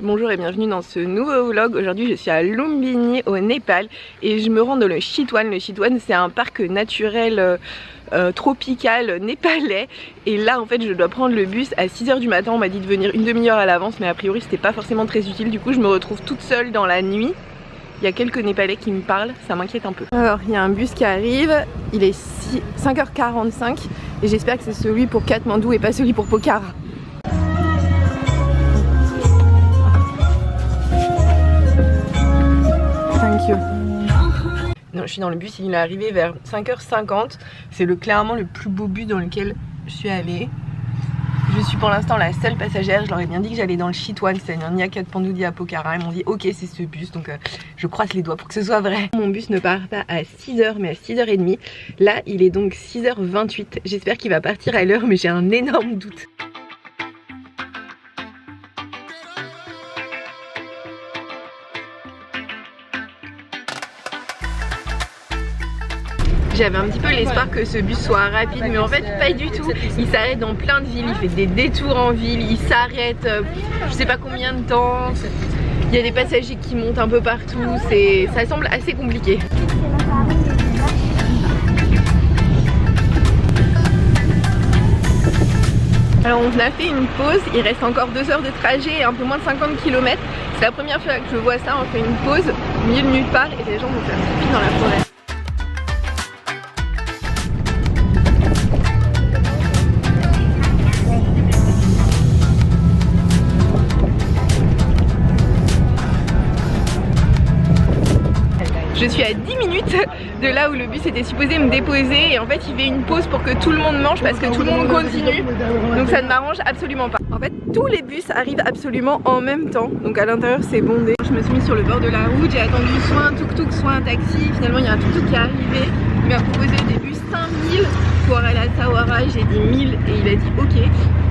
Bonjour et bienvenue dans ce nouveau vlog. Aujourd'hui je suis à Lumbini au Népal et je me rends dans le Chitwan. Le Chitwan c'est un parc naturel tropical népalais et là en fait je dois prendre le bus à 6 h du matin. On m'a dit de venir une demi-heure à l'avance mais a priori c'était pas forcément très utile. Du coup je me retrouve toute seule dans la nuit. Il y a quelques Népalais qui me parlent, ça m'inquiète un peu. Alors il y a un bus qui arrive, il est 5 h 45 et j'espère que c'est celui pour Katmandou et pas celui pour Pokhara. Non, je suis dans le bus, il est arrivé vers 5 h 50. C'est clairement le plus beau bus dans lequel je suis allée. Je suis pour l'instant la seule passagère. Je leur ai bien dit que j'allais dans le Chitwan, c'est-à-dire ni à Katmandou ni à Pokhara. Ils m'ont dit ok c'est ce bus, donc je croise les doigts pour que ce soit vrai. Mon bus ne part pas à 6 h mais à 6 h 30. Là il est donc 6 h 28. J'espère qu'il va partir à l'heure mais j'ai un énorme doute. J'avais un petit peu l'espoir que ce bus soit rapide mais en fait pas du tout. Il s'arrête dans plein de villes, il fait des détours en ville, il s'arrête je sais pas combien de temps. Il y a des passagers qui montent un peu partout, ça semble assez compliqué. Alors on a fait une pause, il reste encore 2 heures de trajet et un peu moins de 50 km. C'est la première fois que je vois ça, on fait une pause au milieu de nulle part et les gens vont faire pipi dans la forêt. Je suis à 10 minutes de là où le bus était supposé me déposer et en fait il fait une pause pour que tout le monde mange parce que tout le monde continue, donc ça ne m'arrange absolument pas. En fait tous les bus arrivent absolument en même temps, donc à l'intérieur c'est bondé. Je me suis mise sur le bord de la route, j'ai attendu soit un tuk-tuk soit un taxi. Finalement il y a un tuk-tuk qui est arrivé, il m'a proposé au début 5000 pour aller à Sawara, j'ai dit 1000 et il a dit ok.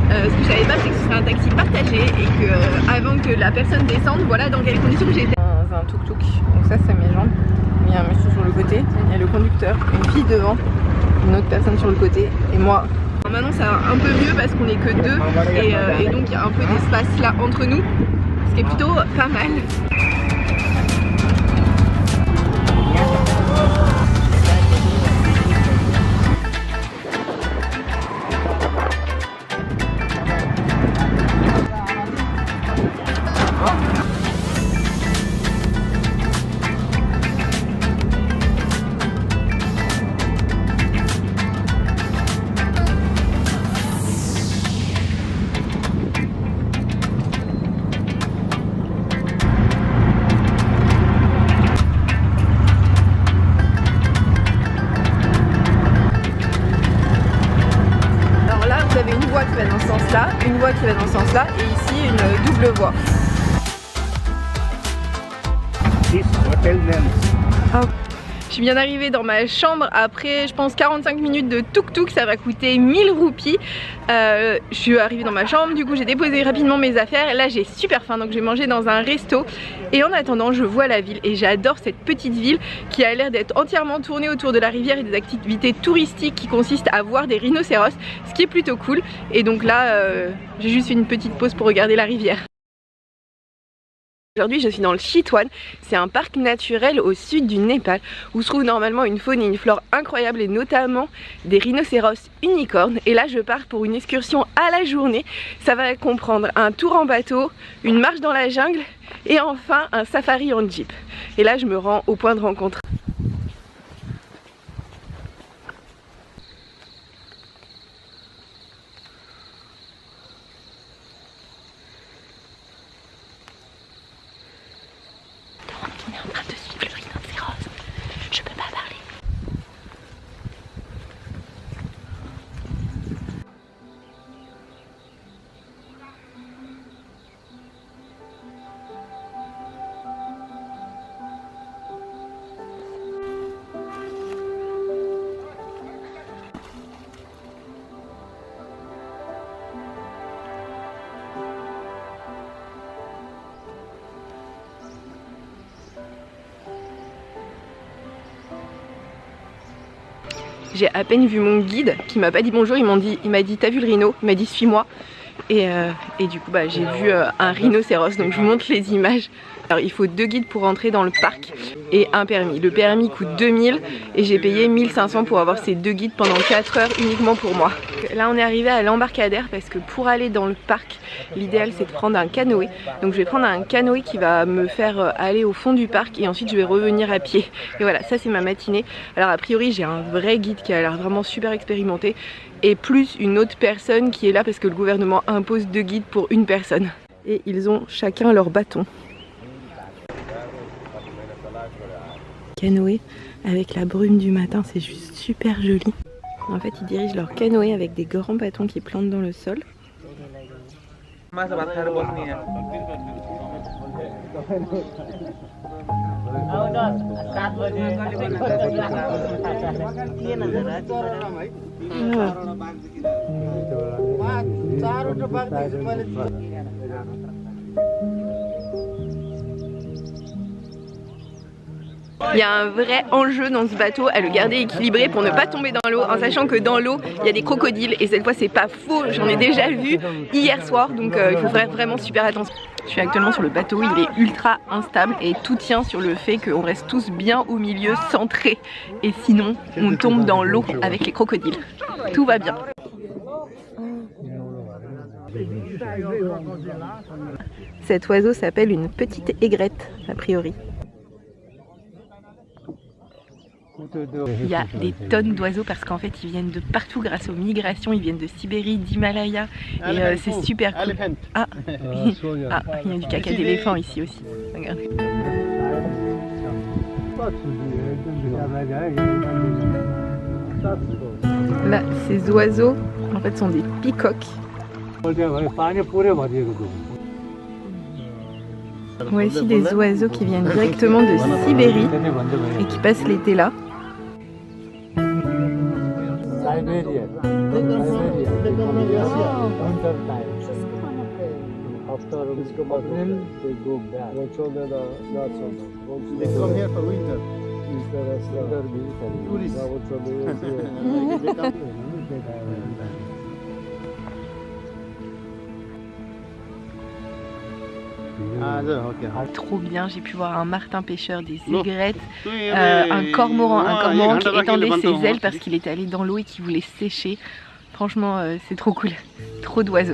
Ce que je savais pas c'est que ce serait un taxi partagé et que avant que la personne descende, voilà dans quelles conditions j'étais. Un tuk-tuk, donc ça c'est mes jambes. Il y a un monsieur sur le côté, il y a le conducteur, une fille devant, une autre personne sur le côté et moi. Maintenant ça va un peu mieux parce qu'on est que deux et donc il y a un peu d'espace là entre nous, ce qui est plutôt pas mal. Qui va dans ce sens là, une voie qui va dans ce sens là et ici une double voie. Je suis bien arrivée dans ma chambre après je pense 45 minutes de tuk-tuk, ça va coûter 1000 roupies. Je suis arrivée dans ma chambre, du coup j'ai déposé rapidement mes affaires. Là j'ai super faim donc j'ai mangé dans un resto et en attendant je vois la ville et j'adore cette petite ville qui a l'air d'être entièrement tournée autour de la rivière et des activités touristiques qui consistent à voir des rhinocéros, ce qui est plutôt cool. Et donc là j'ai juste fait une petite pause pour regarder la rivière. Aujourd'hui je suis dans le Chitwan, c'est un parc naturel au sud du Népal où se trouve normalement une faune et une flore incroyables et notamment des rhinocéros unicornes. Et là je pars pour une excursion à la journée, ça va comprendre un tour en bateau, une marche dans la jungle et enfin un safari en jeep. Et là je me rends au point de rencontre. On est en train de suivre le rhinocéros. Je peux pas parler. J'ai à peine vu mon guide qui m'a pas dit bonjour, il m'a dit t'as vu le rhino? Il m'a dit suis-moi. et du coup bah, j'ai vu un rhinocéros, donc je vous montre les images. Alors il faut 2 guides pour entrer dans le parc et un permis. Le permis coûte 2000 et j'ai payé 1500 pour avoir ces 2 guides pendant 4 heures uniquement pour moi. Là on est arrivé à l'embarcadère parce que pour aller dans le parc, l'idéal c'est de prendre un canoë. Donc je vais prendre un canoë qui va me faire aller au fond du parc et ensuite je vais revenir à pied. Et voilà, ça c'est ma matinée. Alors a priori j'ai un vrai guide qui a l'air vraiment super expérimenté et plus une autre personne qui est là parce que le gouvernement impose 2 guides pour une personne. Et ils ont chacun leur bâton. Canoë avec la brume du matin, c'est juste super joli. En fait, ils dirigent leur canoë avec des grands bâtons qui plantent dans le sol. Il y a un vrai enjeu dans ce bateau à le garder équilibré pour ne pas tomber dans l'eau, en sachant que dans l'eau il y a des crocodiles et cette fois c'est pas faux, j'en ai déjà vu hier soir, donc il faut faire vraiment super attention. Je suis actuellement sur le bateau, il est ultra instable et tout tient sur le fait qu'on reste tous bien au milieu, centrés, et sinon on tombe dans l'eau avec les crocodiles. Tout va bien. Cet oiseau s'appelle une petite aigrette a priori. Il y a des tonnes d'oiseaux parce qu'en fait ils viennent de partout grâce aux migrations, ils viennent de Sibérie, d'Himalaya et c'est super cool. Ah, il y a du caca d'éléphant ici aussi, regardez. Là, ces oiseaux en fait sont des peacocks. On voit ici des oiseaux qui viennent directement de Sibérie et qui passent l'été là. Trop bien, j'ai pu voir un martin pêcheur, des aigrettes, un cormoran qui étendait ses ailes parce qu'il était allé dans l'eau et qui voulait sécher. Franchement, c'est trop cool, trop d'oiseaux.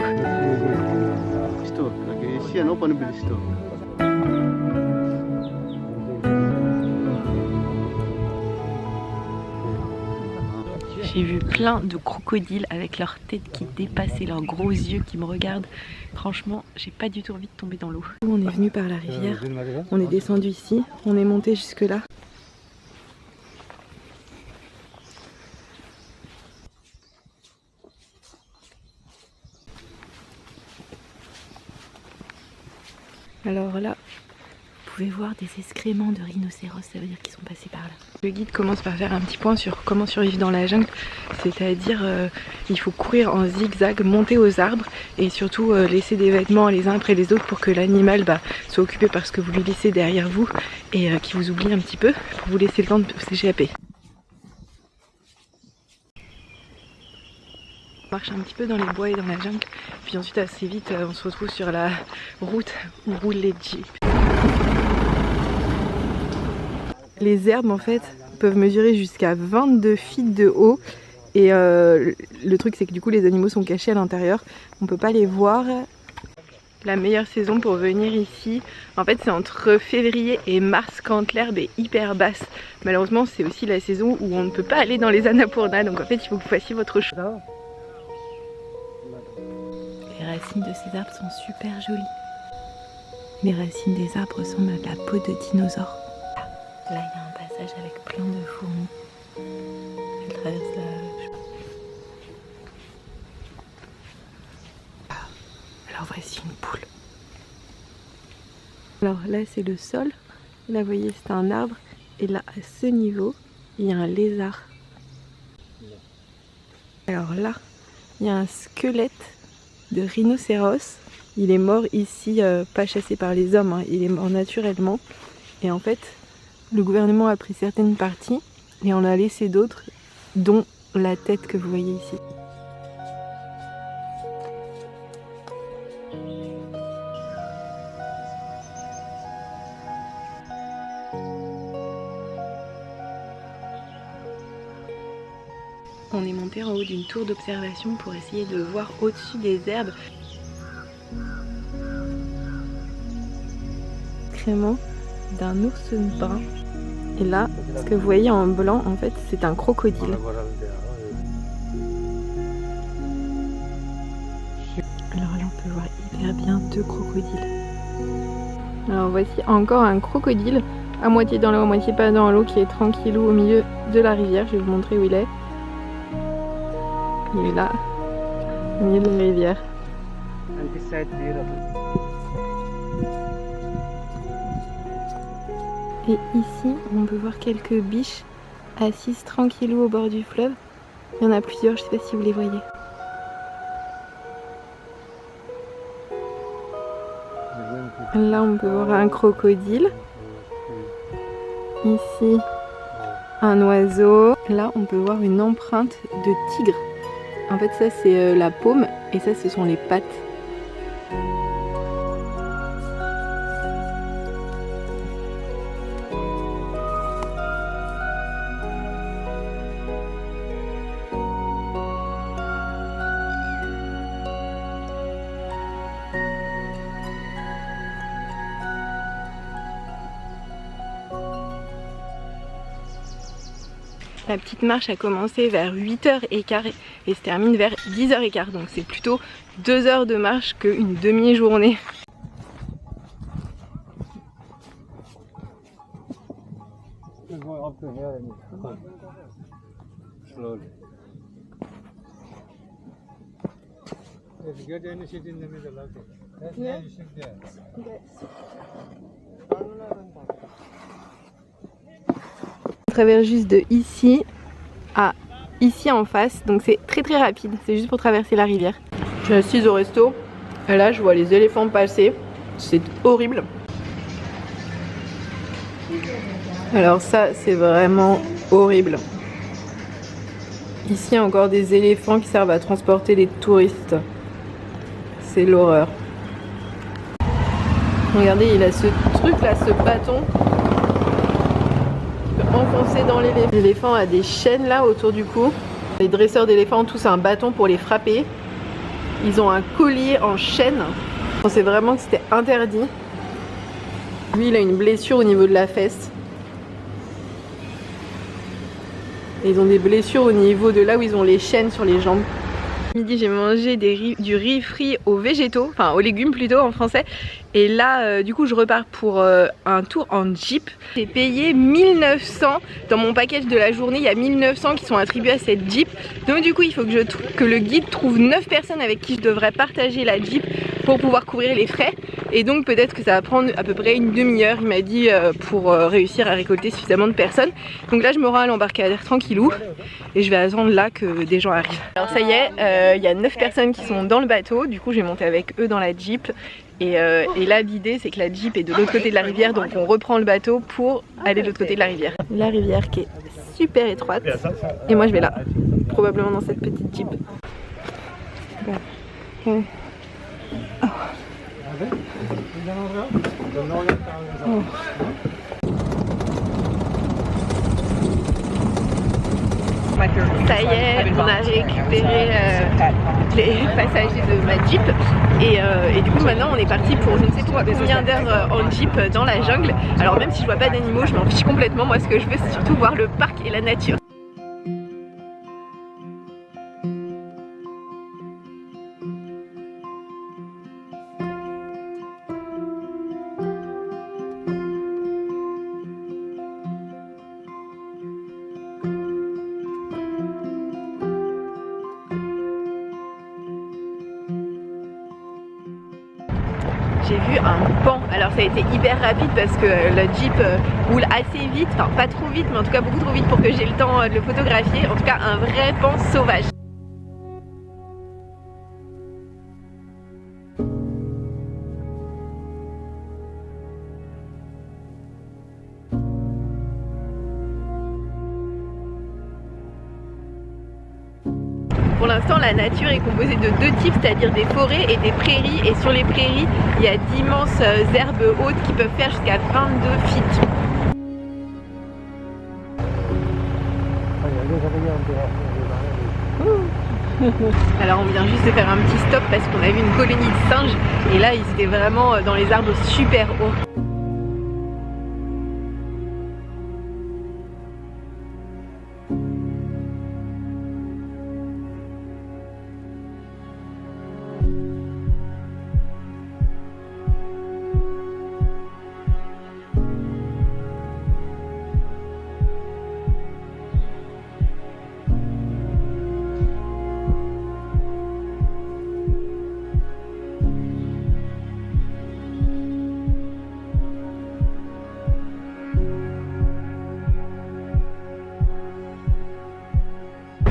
J'ai vu plein de crocodiles avec leur tête qui dépasse et leurs gros yeux qui me regardent. Franchement, j'ai pas du tout envie de tomber dans l'eau. On est venu par la rivière, on est descendu ici, on est monté jusque là. Alors là, vous pouvez voir des excréments de rhinocéros, ça veut dire qu'ils sont passés par là. Le guide commence par faire un petit point sur comment survivre dans la jungle, c'est-à-dire il faut courir en zigzag, monter aux arbres et surtout laisser des vêtements les uns après les autres pour que l'animal soit occupé par ce que vous lui laissez derrière vous et qu'il vous oublie un petit peu pour vous laisser le temps de s'échapper. On marche un petit peu dans les bois et dans la jungle, puis ensuite assez vite on se retrouve sur la route où roulent les jeeps. Les herbes en fait peuvent mesurer jusqu'à 22 feet de haut et le truc c'est que du coup les animaux sont cachés à l'intérieur, on peut pas les voir. La meilleure saison pour venir ici, en fait c'est entre février et mars quand l'herbe est hyper basse. Malheureusement c'est aussi la saison où on ne peut pas aller dans les Annapurna, donc en fait il faut que vous fassiez votre choix. Les racines de ces arbres sont super jolies. Les racines des arbres ressemblent à de la peau de dinosaure. Là, il y a un passage avec plein de fourmis. Elles traversent la... Alors voici une poule. Alors là, c'est le sol. Là, vous voyez, c'est un arbre. Et là, à ce niveau, il y a un lézard. Alors là, il y a un squelette de rhinocéros. Il est mort ici, pas chassé par les hommes, hein. Il est mort naturellement. Et en fait, le gouvernement a pris certaines parties et en a laissé d'autres, dont la tête que vous voyez ici. On est monté en haut d'une tour d'observation pour essayer de voir au-dessus des herbes. Excrément d'un ours brun. Et là, ce que vous voyez en blanc, en fait, c'est un crocodile. Alors là, on peut voir hyper bien 2 crocodiles. Alors voici encore un crocodile, à moitié dans l'eau, à moitié pas dans l'eau, qui est tranquillou au milieu de la rivière. Je vais vous montrer où il est. Il est là, au milieu de la rivière. Et ici, on peut voir quelques biches assises tranquillou au bord du fleuve. Il y en a plusieurs, je ne sais pas si vous les voyez. Là, on peut voir un crocodile. Ici, un oiseau. Là, on peut voir une empreinte de tigre. En fait, ça, c'est la paume et ça, ce sont les pattes. La petite marche a commencé vers 8h15 et se termine vers 10h15, donc c'est plutôt 2 heures de marche qu'une demi-journée. On traverse juste de ici à ici en face, donc c'est très rapide, c'est juste pour traverser la rivière. Je suis assise au resto et là je vois les éléphants passer, c'est horrible. Alors ça c'est vraiment horrible. Ici encore des éléphants qui servent à transporter les touristes, c'est l'horreur. Regardez, il a ce truc là, ce bâton enfoncé dans l'éléphant. L'éléphant a des chaînes là autour du cou. Les dresseurs d'éléphants ont tous un bâton pour les frapper. Ils ont un collier en chaîne. On pensait vraiment que c'était interdit. Lui, il a une blessure au niveau de la fesse. Et ils ont des blessures au niveau de là où ils ont les chaînes sur les jambes. Midi, j'ai mangé du riz frit aux végétaux, enfin aux légumes plutôt en français. Et là, du coup, je repars pour un tour en Jeep. J'ai payé 1900 dans mon package de la journée. Il y a 1900 qui sont attribués à cette Jeep. Donc du coup, il faut que le guide trouve 9 personnes avec qui je devrais partager la Jeep pour pouvoir couvrir les frais. Et donc peut-être que ça va prendre à peu près une demi-heure, il m'a dit, pour réussir à récolter suffisamment de personnes. Donc là, je me rends à l'embarcadère tranquillou et je vais attendre là que des gens arrivent. Alors ça y est, il y a 9 personnes qui sont dans le bateau. Du coup, je vais monter avec eux dans la Jeep. Et là, l'idée, c'est que la Jeep est de l'autre côté de la rivière, donc on reprend le bateau pour aller de l'autre côté de la rivière. La rivière qui est super étroite. Et moi, je vais là, probablement dans cette petite Jeep. Oh. Ça y est, on a récupéré les passagers de ma Jeep et du coup maintenant on est parti pour je ne sais pas combien d'heures en Jeep dans la jungle. Alors même si je vois pas d'animaux, je m'en fiche complètement. Moi ce que je veux c'est surtout voir le parc et la nature. J'ai vu un pan, alors ça a été hyper rapide parce que la Jeep roule assez vite, enfin pas trop vite mais en tout cas beaucoup trop vite pour que j'ai le temps de le photographier. En tout cas un vrai pan sauvage. Pour l'instant, la nature est composée de 2 types, c'est-à-dire des forêts et des prairies. Et sur les prairies, il y a d'immenses herbes hautes qui peuvent faire jusqu'à 22 feet. Alors on vient juste de faire un petit stop parce qu'on a vu une colonie de singes et là ils étaient vraiment dans les arbres super hauts.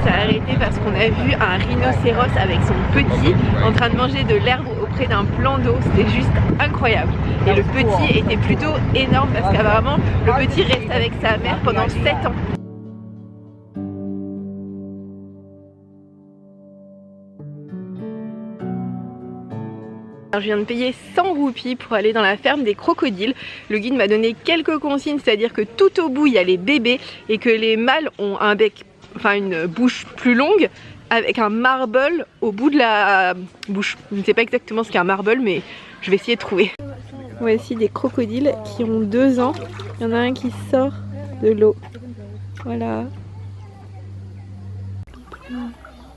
Arrêté parce qu'on a vu un rhinocéros avec son petit en train de manger de l'herbe auprès d'un plan d'eau. C'était juste incroyable. Et le petit était plutôt énorme parce qu'apparemment le petit reste avec sa mère pendant 7 ans. Alors, je viens de payer 100 roupies pour aller dans la ferme des crocodiles. Le guide m'a donné quelques consignes, c'est-à-dire que tout au bout il y a les bébés et que les mâles ont un bec, enfin une bouche plus longue avec un marble au bout de la bouche. Je ne sais pas exactement ce qu'est un marble mais je vais essayer de trouver. Voici des crocodiles qui ont 2 ans. Il y en a un qui sort de l'eau. Voilà.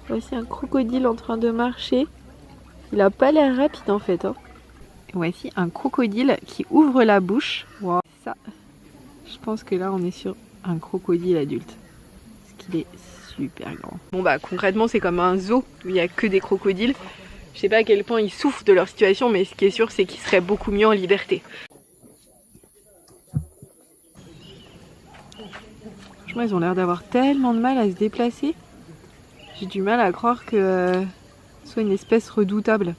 Voici un crocodile en train de marcher. Il a pas l'air rapide en fait. Hein. Voici un crocodile qui ouvre la bouche. Wow. Ça, je pense que là on est sur un crocodile adulte. Parce qu'il est super grand. Bon bah concrètement c'est comme un zoo où il n'y a que des crocodiles. Je sais pas à quel point ils souffrent de leur situation mais ce qui est sûr c'est qu'ils seraient beaucoup mieux en liberté. Franchement ils ont l'air d'avoir tellement de mal à se déplacer. J'ai du mal à croire que soit une espèce redoutable.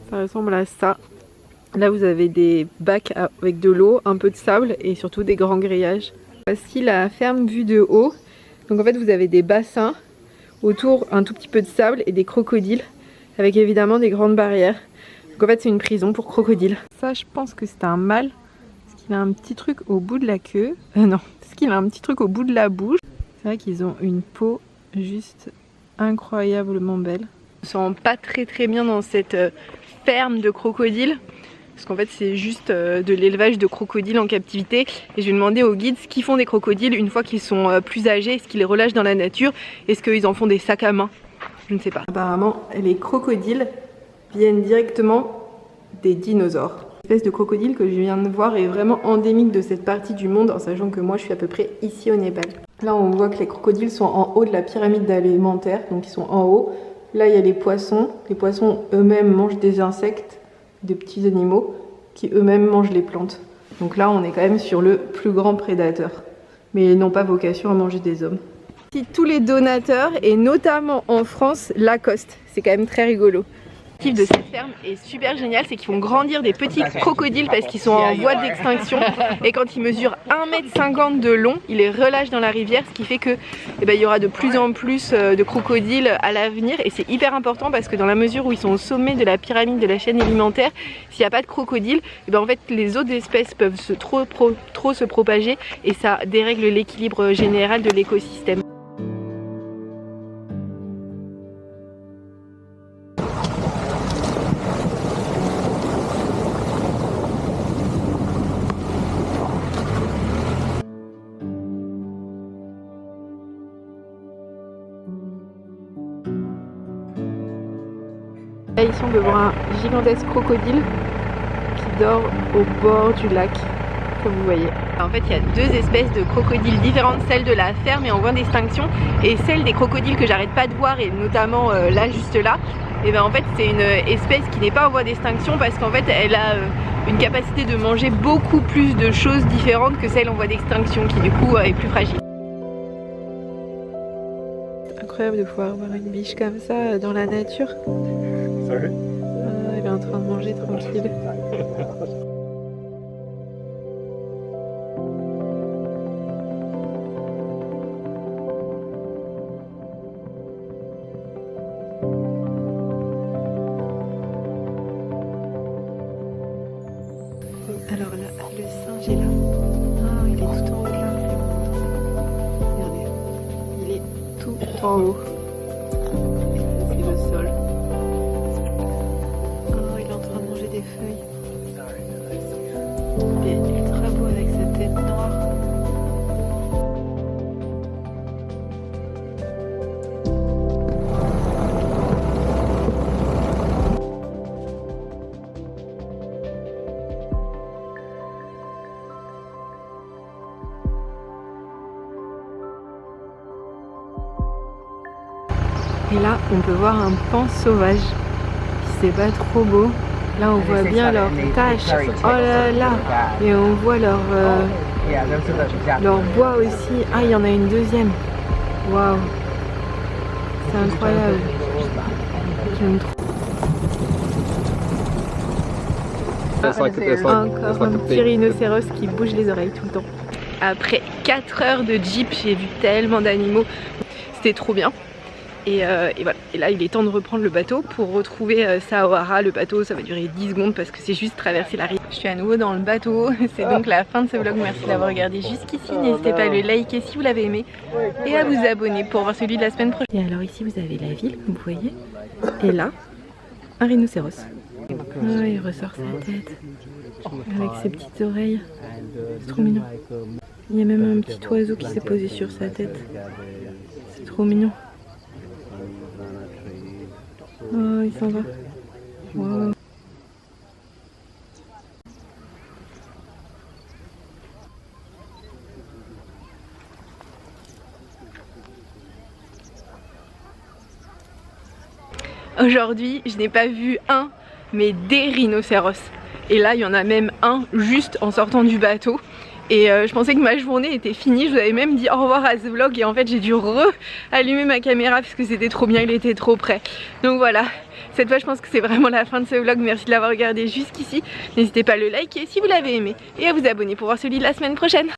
Ça ressemble à ça. Là vous avez des bacs avec de l'eau, un peu de sable et surtout des grands grillages. Voici la ferme vue de haut. Donc en fait vous avez des bassins, autour un tout petit peu de sable et des crocodiles avec évidemment des grandes barrières. Donc en fait c'est une prison pour crocodiles. Ça je pense que c'est un mâle parce qu'il a un petit truc au bout de la queue. Non, parce qu'il a un petit truc au bout de la bouche. C'est vrai qu'ils ont une peau juste incroyablement belle. Je me sens pas très bien dans cette ferme de crocodiles parce qu'en fait c'est juste de l'élevage de crocodiles en captivité et je vais demander au guide ce qu'ils font des crocodiles une fois qu'ils sont plus âgés, est-ce qu'ils les relâchent dans la nature, est-ce qu'ils en font des sacs à main, je ne sais pas. Apparemment les crocodiles viennent directement des dinosaures. L'espèce de crocodile que je viens de voir est vraiment endémique de cette partie du monde en sachant que moi je suis à peu près ici au Népal. Là on voit que les crocodiles sont en haut de la pyramide alimentaire, donc ils sont en haut. Là il y a les poissons eux-mêmes mangent des insectes, des petits animaux qui eux-mêmes mangent les plantes. Donc là on est quand même sur le plus grand prédateur, mais ils n'ont pas vocation à manger des hommes. Ici tous les donateurs et notamment en France Lacoste, c'est quand même très rigolo. Le kiff de cette ferme est super génial, c'est qu'ils font grandir des petits crocodiles parce qu'ils sont en voie d'extinction et quand ils mesurent 1,50 m de long, ils les relâchent dans la rivière, ce qui fait que il y aura de plus en plus de crocodiles à l'avenir et c'est hyper important parce que dans la mesure où ils sont au sommet de la pyramide de la chaîne alimentaire, s'il n'y a pas de crocodiles, en fait les autres espèces peuvent trop se propager et ça dérègle l'équilibre général de l'écosystème. Là ici on peut voir un gigantesque crocodile qui dort au bord du lac, comme vous voyez. En fait il y a 2 espèces de crocodiles différentes, celle de la ferme est en voie d'extinction et celle des crocodiles que j'arrête pas de voir et notamment là juste là. Et en fait c'est une espèce qui n'est pas en voie d'extinction parce qu'en fait elle a une capacité de manger beaucoup plus de choses différentes que celle en voie d'extinction qui du coup est plus fragile. Incroyable de pouvoir voir une biche comme ça dans la nature. Elle est en train de manger tranquille. Alors là, le singe est là. Ah, il est tout en haut là. Regardez, il est en haut. C'est le sol. Oh, il est en train de manger des feuilles. Il est ultra beau avec sa tête noire. Et là, on peut voir un pan sauvage. C'est pas trop beau. Là, on voit bien leurs taches. Oh là là! Et on voit leur bois aussi. Ah, il y en a une deuxième. Waouh! C'est incroyable. J'aime trop. Encore un petit rhinocéros qui bouge les oreilles tout le temps. Après 4 heures de jeep, j'ai vu tellement d'animaux. C'était trop bien. Et voilà, et là il est temps de reprendre le bateau pour retrouver Saohara. Le bateau ça va durer 10 secondes parce que c'est juste traverser la rive. Je suis à nouveau dans le bateau, c'est donc la fin de ce vlog. Merci d'avoir regardé jusqu'ici, n'hésitez pas à le liker si vous l'avez aimé et à vous abonner pour voir celui de la semaine prochaine. Et alors ici vous avez la ville, vous voyez, et là un rhinocéros. Oh, il ressort sa tête avec ses petites oreilles, c'est trop mignon. Il y a même un petit oiseau qui s'est posé sur sa tête, c'est trop mignon. Oh, il s'en va. Wow. Aujourd'hui, je n'ai pas vu un, mais des rhinocéros. Et là, il y en a même un juste en sortant du bateau. Et je pensais que ma journée était finie, je vous avais même dit au revoir à ce vlog et en fait j'ai dû allumer ma caméra parce que c'était trop bien, il était trop près. Donc voilà, cette fois je pense que c'est vraiment la fin de ce vlog, merci de l'avoir regardé jusqu'ici. N'hésitez pas à le liker si vous l'avez aimé et à vous abonner pour voir celui de la semaine prochaine.